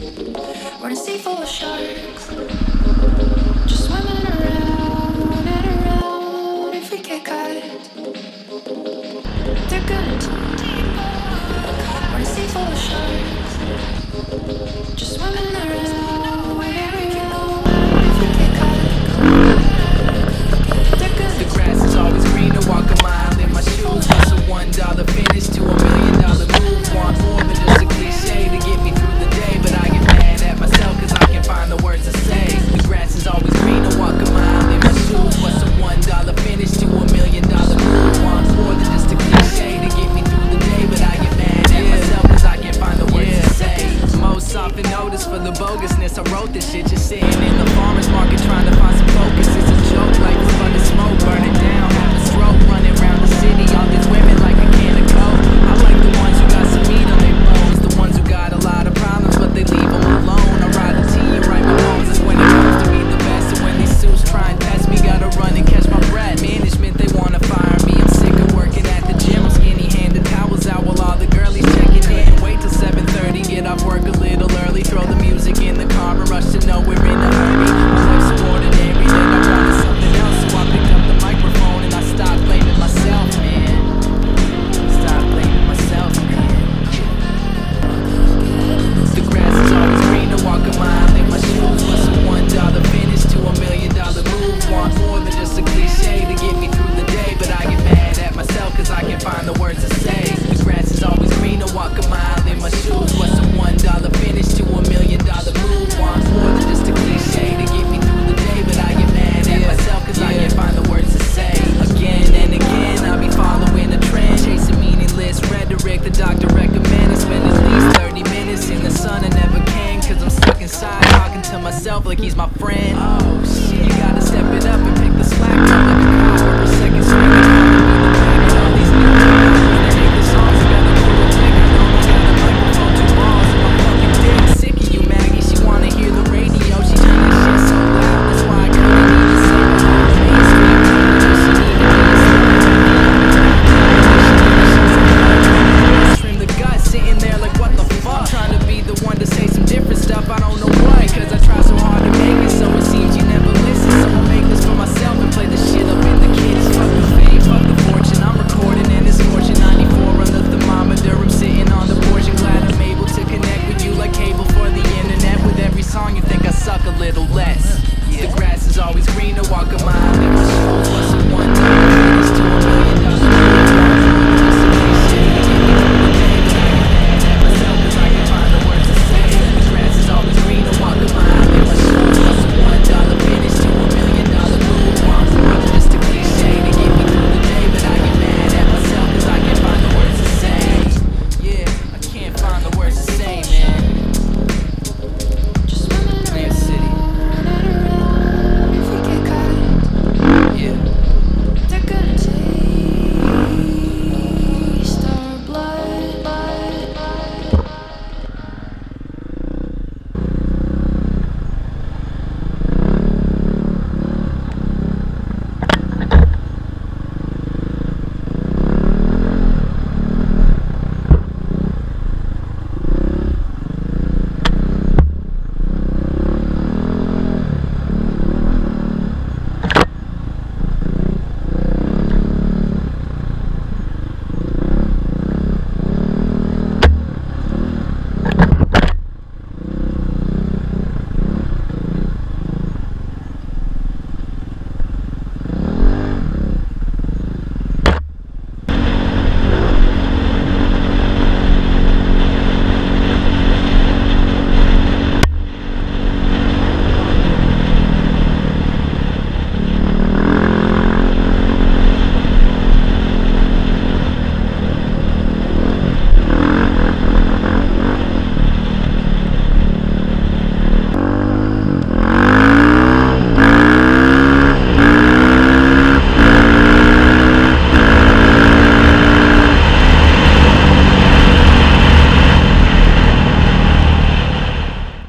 We're in a sea full of sharks, just swimming around and around. If we get caught, they're gonna dig deeper. We're in a sea full of sharks, just swimming around and around. If we get caught, they're gonna. The grass is always greener, walk a mile in my shoes. What's a $1 finish to $1 million move? Want more than just a cliche to get me through the day, but I get mad at myself cause I can't find the words to say. The grass is always greener, walk a mile in my shoes. What's a $1 finish to $1 million move? Want more than just a cliche to get me through the day, but I get mad at myself cause I can't find the words to say. Most often noticed for the bogusness, I wrote this shit just sitting in the farmer's market trying to find